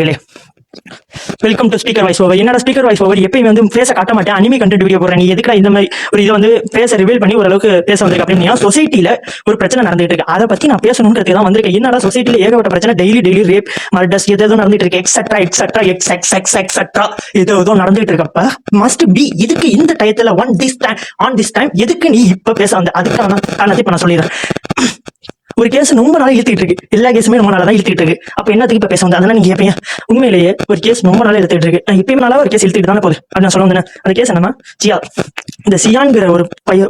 Relay welcome to speaker voice over. என்னடா speaker voice over எப்பயும் வந்து பேச காட்ட மாட்டேன், அனிமே கண்டென்ட் வீடியோ போடுறேன், நீ எதுக்குடா இந்த மாதிரி ஒரு இதை வந்து பேச ரிவீல் பண்ணி ஓரளவுக்கு பேச வந்திருக்கு அப்படின்னா, சொசைட்டில ஒரு பிரச்சனை நடந்துட்டு இருக்கு, அதை பத்தி நான் பேசணுன்றதுக்கு தான் வந்திருக்கேன். என்னடா சொசைட்டில ஏகப்பட்ட பிரச்சனை, டெய்லி ரேப் மர்டர்ஸ் எதோ நடந்துட்டு இருக்கு, எக்ஸெட்ரா எக்ஸெட்ரா எக்ஸெட்ரா ஏதோ நடந்துட்டு இருக்கப்ப மஸ்ட் பி இதுக்கு இந்த டயத்துல ஆன் திஸ் டைம் எதுக்கு நீ இப்ப பேச வந்த, அதுக்கான காரணத்தை இப்ப நான் சொல்லிடுறேன். ஒரு கேஸ் ரொம்ப நாளா இழுத்துட்டு இருக்கு, எல்லா கேஸுமே ரொம்ப நாளா தான் இழுத்துட்டு இருக்கு. அப்ப என்னத்துக்கு இப்ப பேச வந்தேன் அதெல்லாம் நீங்க எப்பயும் உண்மையிலேயே ஒரு கேஸ் ரொம்ப நாளா இழுத்துட்டு இருக்கு, இப்பயுமே நாளா ஒரு கேஸ் இழுத்துட்டு தானே போகுது. அப்படி நான் சொல்ல வந்தேன். அந்த கேஸ் என்னன்னா சியா, இந்த சியான்கிற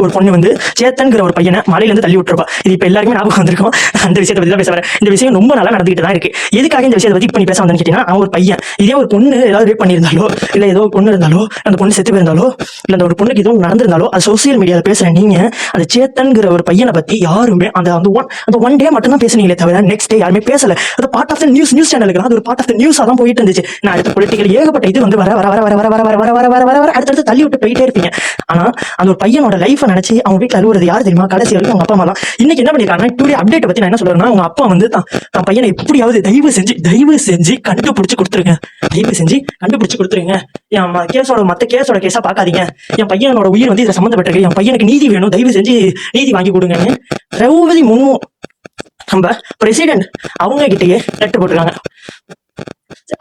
ஒரு பொண்ணு வந்து சேத்தன்கிற ஒரு பையனை மலையில இருந்து தள்ளி விட்டுருப்பா. இது இப்ப எல்லாருமே ஞாபகம் வந்திருக்கும். அந்த விஷயத்தை பத்தி தான் பேச வரேன். இந்த விஷயம் ரொம்ப நாளா நடந்துகிட்டு தான் இருக்கு. எதுக்காக இந்த விஷயத்தை பத்தி இப்ப நீ பேச வந்தேன்னு கேட்டீங்கன்னா, அவன் ஒரு பையன் இதே ஒரு பொண்ணு ஏதாவது ரேப் பண்ணியிருந்தாலோ, இல்ல ஏதோ ஒரு பொண்ணு இருந்தாலோ, அந்த பொண்ணு செத்து போயிருந்தாலோ, இல்ல அந்த ஒரு பொண்ணுக்கு எதுவும் நடந்திருந்தாலோ, அது சோசியல் மீடியாவில் பேசுற நீங்க அந்த சேத்தன்கிற ஒரு பையனை பத்தி யாருமே அந்த ஒன் டே மட்டும் தான் பேசுனீங்களே தவிர நெக்ஸ்ட் டே யாருமே பேசல. அது பார்ட் ஆஃப் த நியூஸ் சேனலுக்கு அது ஒரு பார்ட் ஆஃப் த நியூஸா தான் போயிட்டு இருந்துச்சு. நான் அடுத்த பொலிட்டிக்கல் ஏகப்பட்ட இது வந்து வர அடுத்தடுத்து தள்ளி விட்டு போயிட்டே இருப்பீங்க. ஆனா அந்த ஒரு பையனோட லைஃப் நினைச்சு அவங்க வீட்டுல அழுவுறது யாரு தெரியுமா? கடைசி வரைக்கும் அவங்க அப்பா அம்மா தான். இன்னைக்கு என்ன பண்ணிருக்காங்க, டுடே அப்டேட் பத்தி நான் என்ன சொல்றேன்னா, உங்க அப்பா வந்து தான் பையனை எப்படியாவது தயவு செஞ்சு கண்டுபிடிச்சு கொடுத்துருங்க, என் மத்த கேஸோட கேஸா பாக்காதீங்க, என் பையனோட உயிர் வந்து இதை சம்பந்தப்பட்டிருக்கு, என் பையனுக்கு நீதி வேணும், தயவு செஞ்சு நீதி வாங்கி கொடுங்கன்னு திரௌபதி முர்மு நம்ம பிரசிடென்ட் அவங்க கிட்டயே லெட்டர் போட்டிருக்காங்க.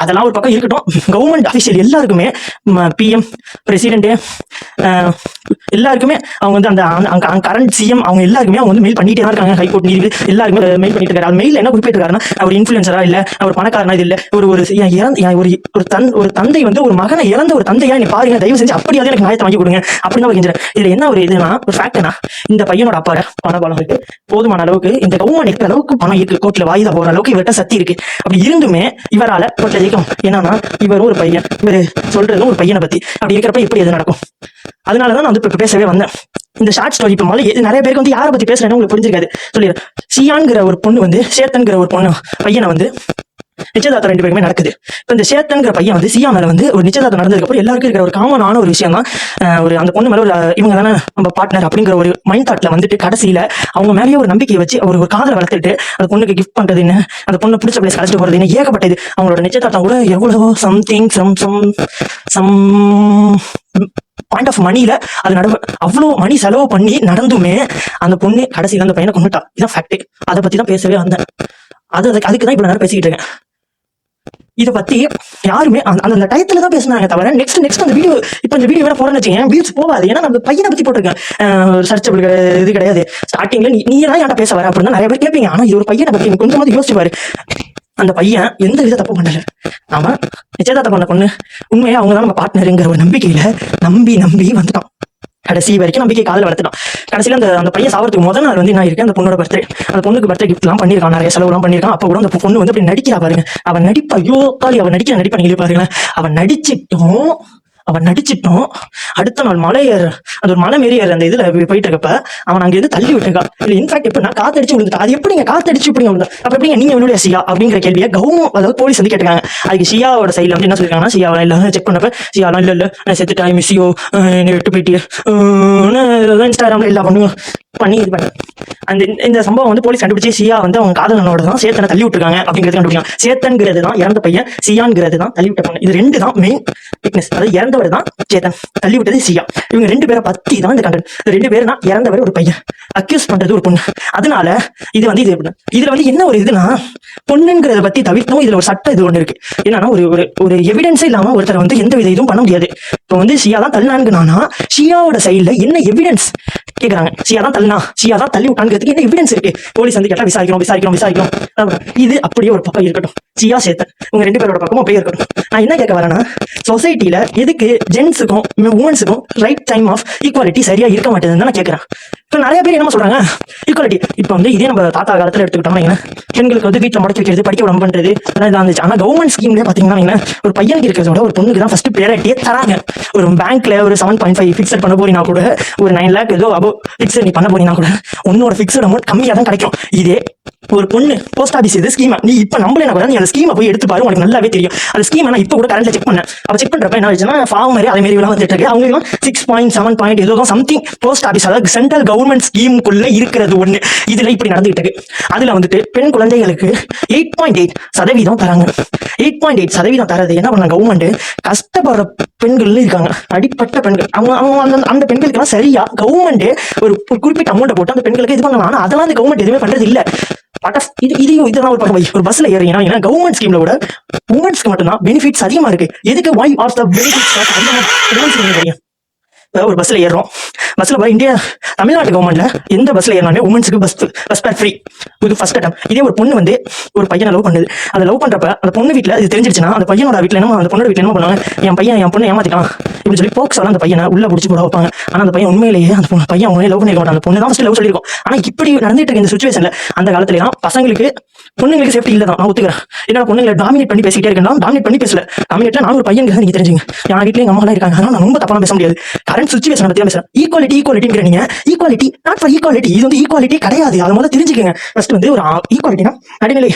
அதெல்லாம் ஒரு பக்கம் இருக்கட்டும், கவர்மெண்ட் அபிஷியல் எல்லாருக்குமே, பிஎம் பிரசிடென்ட் எல்லாருக்குமே அவங்க வந்து அந்த கரண்ட் சிஎம் அவங்க எல்லாருக்குமே அவங்க வந்து மெயில் பண்ணிட்டே தான் இருக்காங்க. ஹைகோர்ட் நீதிபதி எல்லாருக்குமே மெயில் பண்ணிட்டு இருக்காரு. அது மெயில் என்ன குறிப்பிட்டிருக்காருன்னா, அவர் இன்ஃபுளுசரா இல்ல, அவர் பணக்காரனா இது இல்ல, ஒரு தந்தை வந்து ஒரு மகனை இறந்த ஒரு தந்தையா நீ பாருங்க, தயவு செஞ்சு அப்படியாவது எனக்கு நியாயத்தை வாங்கி கொடுங்க அப்படின்னு தான் வைக்கிறேன். இதுல என்ன ஒரு இதுனா, ஒரு ஃபேக்ட்னா, இந்த பையனோட அப்பாட பணபலம் இருக்கு, போதுமான அளவுக்கு இந்த கவர்மெண்ட் இருக்கிற அளவுக்கு பணம் இருக்கு, கோர்ட்ல வாய்தா போற அளவுக்கு இவர்கிட்ட சக்தி இருக்கு. அப்படி இருந்துமே இவரால கோர்ட்ல ஜெயிக்கும். என்னன்னா இவரும் ஒரு பையன், இவர் சொல்றதும் ஒரு பையனை பத்தி, அப்படி இருக்கிறப்ப எப்படி எது நடக்கும்? அதனாலதான் நான் வந்து இப்ப பேசவே வந்தேன். இந்த ஷார்ட் ஸ்டோரி இப்ப நிறைய பேருக்கு வந்து யாரை பத்தி பேசுறேன்னு உங்களுக்கு புரிஞ்சிருக்காது. சொல்லிடுறேன். சியான்கிற ஒரு பொண்ணு வந்து சேத்தன்கிற ஒரு பொண்ணு பையனை வந்து நிச்சயதார்த்தம் 2 பேருமே நடக்குது. இப்போ இந்த சேத்தன்கிற பையன் வந்து சியா மேல வந்து ஒரு நிச்சயதார்த்தம் நடந்ததுக்கு அப்புறம் எல்லாருக்கும் இருக்கிற ஒரு காமனான ஒரு விஷயம் தான், ஒரு அந்த பொண்ணு மேல ஒரு இவங்க தானே நம்ம பார்ட்னர் அப்படிங்கிற ஒரு மைண்ட் தாட்ல வந்துட்டு கடைசியில அவங்க மேலேயே ஒரு நம்பிக்கையை வச்சு ஒரு காதலை வளர்த்துட்டு அந்த பொண்ணுக்கு கிஃப்ட் பண்றதுன்னு, அந்த பொண்ணு பிடிச்ச பிளேஸ் கழிச்சிட்டு போறதுன்னு ஏகப்பட்டது. அவங்களோட நிச்சயதார்த்தம் கூட எவ்வளவோ சம்திங் சம் பாயிண்ட் ஆஃப் மணியில அது அவ்வளவு மணி செலவு பண்ணி நடந்துமே அந்த பொண்ணு கடைசியில அந்த பையனை கொண்டுட்டா. இதான் ஃபேக்ட். அதை பத்தி தான் பேசவே வந்தேன். அதுக்கு தான் இப்ப நேரம் பேசிக்கிட்டு இருக்கேன். இதை பத்தி யாருமே அந்த டயத்துல தான் பேசினாங்க தவிர நெக்ஸ்ட் அந்த வீடியோ இப்ப இந்த வீடியோ வேற போறேன்னு வச்சுக்கேன், வியூஸ் போகாது. ஏன்னா நம்ம பையனை பத்தி போட்டிருக்கேன், சர்ச்சபிள் இது கிடையாது. ஸ்டார்டிங்ல நீ தான் ஏன்டா பேச வர அப்படின்னு நிறைய பேர் கேட்பீங்க. ஆனா இது ஒரு பையனை பத்தி கொஞ்சமாவது யோசிச்சு பாரு. அந்த பையன் எந்த வித தப்பு பண்ணல, அவன் நிச்சயதார்த்தம் பண்ண பொண்ணு உண்மையா அவங்க தான் நம்ம பார்ட்னருங்கிற ஒரு நம்பிக்கையில நம்பி வந்துட்டான். கடைசி வரைக்கும் நம்பிக்கை காதல வளர்த்துட்டான். கடைசியில அந்த பையன் சாவறதுக்கு முதல் நாள் வந்து நான் இருக்கேன், அந்த பொண்ணோட பர்த்டே, அந்த பொண்ணுக்கு பர்த்டே கிஃப்ட் எல்லாம் பண்ணிருக்கான், நிறைய செலவு எல்லாம் பண்ணிருக்கான். அப்ப கூட அந்த பொண்ணு வந்து அப்படி நடிக்கிறா பாருங்க, அவன் நடிப்பா, ஐயோ காலி, அவன் நடிப்பா நீங்க பாருங்களேன். அவன் நடிச்சிட்டோம் அடுத்த நாள் அது ஒரு மலை மாரி அந்த இதுல போயிட்டு இருக்கப்ப அவன் அங்க இருந்து தள்ளி விட்டுருக்கா. இல்ல இன்ஃபேக்ட் எப்ப நான் காத்தடிச்சு விழுந்துட்டா, அது எப்படிங்க காத்தடிச்சு இப்படி அப்ப எப்படிங்க நீங்க என்னுடைய சியா அப்படிங்கிற கேள்வியை அதாவது போலீஸ் வந்து கேட்டுக்காங்க. அதுக்கு சியாவோட சைட்ல வந்து என்ன சொல்லிருக்காங்கன்னா, சியாவா இல்ல செக் பண்ணப்ப சியாலாம் இல்ல செத்துட்டேன், மிஸ்ஸியோ விட்டு போயிட்டு இன்ஸ்டாகிராம்ல எல்லா பண்ணுவோம் பண்ணி இது பண்ணி இந்த சம்பவம் வந்து போலீஸ் கண்டுபிடிச்சு சியா வந்து அவங்க காதலனோட தான் சேத்தனை தள்ளி விட்டுருக்காங்க அப்படிங்கிறது கண்டுபிடிக்காங்க. சேத்தன்கிறது தான் இறந்த பையன், சியான்கிறது தான் தள்ளி விட்ட பொண்ணு. இது 2 தான் மெயின் விட்னஸ். அதாவது இறந்தவர் தான் சேத்தன், தள்ளி விட்டது சியா. இவங்க 2 பேரை பத்தி தான் இந்த கண்டென்ட். 2 பேர் தான் இறந்தவர் ஒரு பையன், அக்யூஸ் பண்றது ஒரு பொண்ணு. அதனால இது வந்து இதுல வந்து என்ன ஒரு இதுனா, பொண்ணுங்கிறத பத்தி தவிர்த்தும் இதுல ஒரு சட்டம் இது ஒண்ணு இருக்கு. என்னன்னா ஒரு எவிடன்ஸே இல்லாம ஒருத்தர் வந்து எந்த வித இதுவும் பண்ண முடியாது. இப்போ வந்து சியா தான் தள்ளினாங்கன்னா சியாவோட சைட்ல என்ன எவிடன்ஸ் கேக்குறாங்க, சியா தான் தள்ளி விட்டாங்கிறதுக்கு என்ன எவிடன்ஸ் இருக்கு? போலீஸ் வந்து கேட்டா விசாரிக்கிறோம். இது அப்படியே ஒரு பக்கம் இருக்கட்டும், சியா சேத்தன் உங்க 2 பேரோட பக்கமும் அப்படியே இருக்கட்டும். நான் என்ன கேட்க வரேன்னா, சொசைட்டில எதுக்கு ஜென்ஸுக்கும் உமன்ஸுக்கும் ரைட் டைம் ஆஃப் ஈக்குவாலிட்டி சரியா இருக்க மாட்டேதுன்னு நான் கேட்கறேன். இப்ப நிறைய பேர் என்ன சொல்றாங்க, ஈக்குவாலிட்டி இப்ப வந்து இதே நம்ம தாத்தா காலத்துல எடுத்துக்கிட்டோம்னா பெண்களுக்கு வந்து வீட்டுல முடக்கி வைக்கிறது, படிக்க விட பண்றது அதான் இருந்துச்சு. ஆனா கவர்மெண்ட் ஸ்கீம்ல பாத்தீங்கன்னா ஒரு பையனுக்கு இருக்கிறதோட ஒரு பொண்ணுக்கு தான் ஃபர்ஸ்ட் ப்ரையாரிட்டியே தராங்க. ஒரு பேங்க்ல ஒரு 7.5 ஃபிக்ஸட் பண்ண போறீங்கன்னா கூட, ஒரு 9 lakh ஏதோ அபோ ஃபிக்ஸட் நீ பண்ண போறீங்கன்னா கூட உன்னோட ஃபிக்ஸட் அமௌண்ட் கம்மியா தான் கிடைக்கும். இதே ஒரு பொண்ணு போஸ்ட் ஆபீஸ் இது ஸ்கீமா நீ இப்ப நம்பலனா கூட நீ அந்த ஸ்கீமை போய் எடுத்து பாரு, வரும் உங்களுக்கு நல்லாவே தெரியும். அந்த ஸ்கீம் நான் இப்போ கூட கரண்ட்ல செக் பண்ணேன். அப்ப செக் பண்றப்ப என்ன ஆச்சுன்னா ஃபார்மர் அதே மாதிரி எல்லாம் வந்துட்டு இருக்கு. அவங்க எல்லாம் 6.7 ஏதோ சம்திங் போஸ்ட் ஆபீஸ், அதாவது சென்ட்ரல் கவர்மெண்ட் ஸ்கீமுக்குள்ள இருக்கிறது ஒண்ணு. இதுல இப்படி நடந்துட்டு இருக்கு. அதுல வந்துட்டு பெண் குழந்தைகளுக்கு 8.8% தராங்க. 8.8% தரது என்ன பண்ண கவர்மெண்ட்? கஷ்டப்படுற பெண்கள் இருக்காங்க, அடிப்பட்ட பெண்கள், அவங்க அந்த பெண்களுக்கு எல்லாம் சரியா கவர்மெண்ட் ஒரு குறிப்பிட்ட அமௌண்ட் போட்டு அந்த பெண்களுக்கு இது பண்ணலாம். ஆனா அதெல்லாம் அந்த கவர்மெண்ட் எதுவுமே பண்றது இல்ல. இதெல்லாம் ஒரு பக்கம் ஒரு பஸ்ல ஏறீங்கன்னா கவர்மெண்ட் ஸ்கீம்ல விட உமன்ஸ்க்கு மட்டும்தான் பெனிஃபிட்ஸ் அதிகமா இருக்கு. எதுக்கு why are the benefits ஒரு பஸ்ல ஏறோம். பஸ்ல போய் இந்தியா தமிழ்நாட்டு கவர்மெண்ட்ல எந்த பஸ்ல ஏறினாலுமே உமன்ஸுக்கு பஸ் பேர் ஃப்ரீ. இது ஃபர்ஸ்ட் அட்டம். இதே ஒரு பொண்ணு வந்து ஒரு பையனை லவ் பண்ணுது. அதை லவ் பண்றப்ப அந்த பொண்ணு வீட்டுல இது தெரிஞ்சிருச்சுன்னா அந்த பையனோட வீட்டுல என்ன, அந்த பொண்ணோட வீட்டுல என்ன பண்ணுவாங்க? என் பொண்ணு ஏமாத்திட்டான் இப்படி சொல்லி போக்ஸால அந்த பையனை உள்ள பிடிச்சி போட வைப்பாங்க. ஆனா அந்த பையன் உண்மையிலேயே அந்த பையன் உண்மையிலே லவ் பண்ணிருக்க மாட்டான். அந்த பொண்ணு தான் ஃபர்ஸ்ட் லவ் சொல்லிருக்கும். ஆனா இப்படி நடந்துட்டு இருக்க இந்த சுச்சுவேஷன்ல அந்த காலத்துல எல்லாம் பசங்களுக்கு பொண்ணுங்களுக்கு சேஃப்டி இல்லதான், நான் ஒத்துக்கிறேன். என்ன பொண்ணுங்களை டாமினேட் பண்ணி பேசிக்கிட்டே இருக்கேன். டாமினேட் பண்ணி பேசல. டாமினேட்ல நான் ஒரு பையன் நீங்க தெரிஞ்சுங்க. என் வீட்டுல எங்க அம்மா எல்லாம் இருக்காங்க. ஆனா நான் ரொம்ப தப்பா பேச முடியாது. கரண்ட் சுச்சுவேஷன் பத்தி பேசுறேன். ஈக்குவாலிட்டிங்கிற நீங்க ஈக்குவாலிட்டி நாட் ஃபார் ஈக்குவாலிட்டி. இது வந்து ஈக்குவாலிட்டி கிடையாது. அதை முதல்ல தெரிஞ்சுக்கங்க. ஃபர்ஸ்ட் வந்து ஒரு ஈக்குவாலிட்டினா நடுநிலை.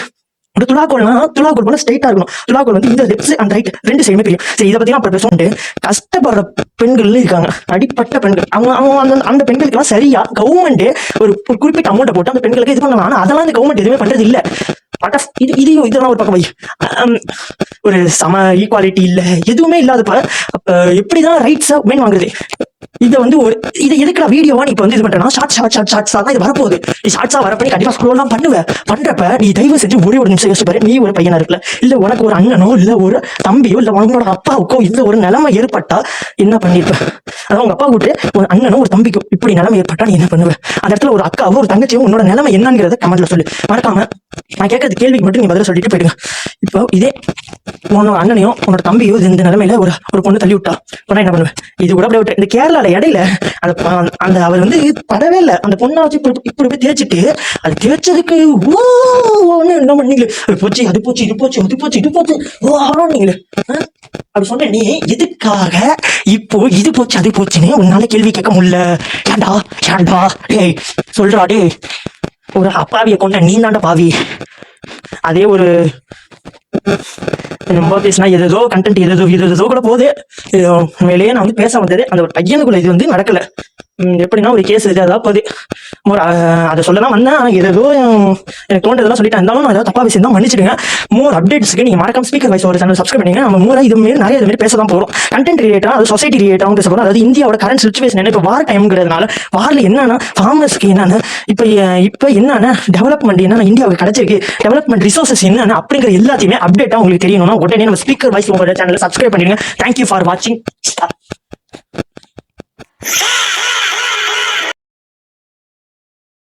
ஒரு துலாக்கோல்னா துலாக்கோல் போல ஸ்ட்ரைட்டா இருக்கணும். துலாக்கோல் வந்து இந்த லெஃப்ட் அண்ட் ரைட் ரெண்டு சைடுமே தெரியும். சரி, இதை பத்தி அப்புறம் பேசுவோம். கஷ்டப்படுற பெண்கள் இருக்காங்க, அடிப்பட்ட பெண்கள், அவங்க அந்த பெண்களுக்கு எல்லாம் சரியா கவர்மெண்ட் ஒரு குறிப்பிட்ட அமௌண்ட் போட்டு அந்த பெண்களுக்கு இது பண்ணலாம். ஆனா அதெல்லாம் அந்த கவர்மெண்ட் எதுவுமே பண்றது இல்ல. இதெல்லாம் ஒரு பக்கம் வை. ஒரு சம ஈக்குவாலிட்டி இல்ல, எதுவுமே இல்லாதப்ப எப்படிதான் ரைட்ஸா உமன் வாங்குறது? இதை வந்து இதை எதுக்குடா வீடியோவா நீ இப்ப வந்து இது பண்றேன்னா ஷார்ட்ஸா தான் இது வரப்போகுது. நீ ஷார்ட்ஸா வரப்ப நீ கண்டிப்பா ஸ்க்ரோல் தான் பண்றப்ப நீ தயவு செஞ்சு ஒரே ஒரு நிமிஷம் யோசிச்சு பாரு. நீ ஒரு பையனா இருக்கல, இல்ல உனக்கு ஒரு அண்ணனோ இல்ல ஒரு தம்பியோ இல்ல உங்களோட அப்பாவுக்கோ இந்த ஒரு நிலைமை ஏற்பட்டா என்ன பண்ணிருப்ப? அதான் உங்க அப்பா கூட்டு ஒரு அண்ணனோ ஒரு தம்பிக்கோ இப்படி நிலைமை ஏற்பட்டா நீ என்ன பண்ணுவ? அந்த இடத்துல ஒரு அக்காவோ ஒரு தங்கச்சியோ உன்னோட நிலைமை என்னங்கிறத கமெண்ட்ல சொல்லு. மறக்காம நான் கேட்கறது கேள்விக்கு மட்டும் நீ பதில சொல்லிட்டு போயிடுங்க. இப்போ இதே உன்னோட அண்ணனையோ உன்னோட தம்பியோ இந்த நிலைமையில ஒரு பொண்ணு தள்ளி விட்டா என்ன பண்ணுவேன்? இது கூட அப்படியே விட்டு இந்த கேரளால இடையில அந்த அவர் வந்து படவே இல்லை. அந்த பொண்ணை வச்சு இப்படி போய் தேய்ச்சிட்டு அது தேய்ச்சதுக்கு என்ன பண்ணீங்களே? போச்சு, அது போச்சு, இது போச்சு, அது போச்சு, இது போச்சு நீங்களே அப்படி சொன்ன. நீ எதுக்காக இப்போ இது போச்சு அது போச்சுன்னு உன்னால கேள்வி கேட்க முடியல? ஏண்டா டேய் சொல்றா டே, ஒரு அப்பாவிய கொண்ட நீ தாண்டா பாவி. அதே ஒரு ரொம்ப பேசினா ஏதோ கண்டென்ட் ஏதோ கூட போகுது. மேலேயே நான் வந்து பேச வந்தது அந்த ஒரு பையனுக்குள்ள இது வந்து நடக்கல. எப்படின்னா ஒரு கேஸ் இது அதாவது போகுது. அதை சொல்லலாம் வந்தேன். ஏதோ எனக்கு தோன்றதெல்லாம் சொல்லிட்டேன். இருந்தாலும் நான் ஏதாவது தப்பா பேசியிருந்தா மன்னிச்சிடுங்க. மோர் அப்டேட்ஸ்க்கு நீங்க மறக்காம ஸ்பீக்கர் வாய்ஸ் ஒரு சேனல் சப்ஸ்கிரைப் பண்ணீங்க. நம்ம மூலம் இது மாதிரி நிறைய இது மாதிரி பேச தான் போறோம். கண்டென்ட் ரிலேட்டா, அது சொசைட்டி ரிலேட்டாவும் பேச போறோம். அதாவது இந்தியாவோட கரண்ட் சுச்சுவேஷன் என்ன, இப்போ வார் டைம்ங்கிறதுனால வார்ல என்னன்னா ஃபார்மர்ஸ்க்கு என்னன்னா இப்போ என்னன்னா டெவலப்மெண்ட் என்னன்னா இந்தியாவுக்கு கிடைச்சிருக்கு, டெவலப்மெண்ட் ரிசோர்சஸ் என்னன்னா அப்படிங்கிற எல்லாத்தையுமே அப்டேட்டா உங்களுக்கு தெரியணும்னா உடனே நம்ம ஸ்பீக்கர் வாய்ஸ் உங்களோட சேனலை சப்ஸ்கிரைப் பண்ணிடுங்க. தேங்க்யூ ஃபார் வாட்சிங்.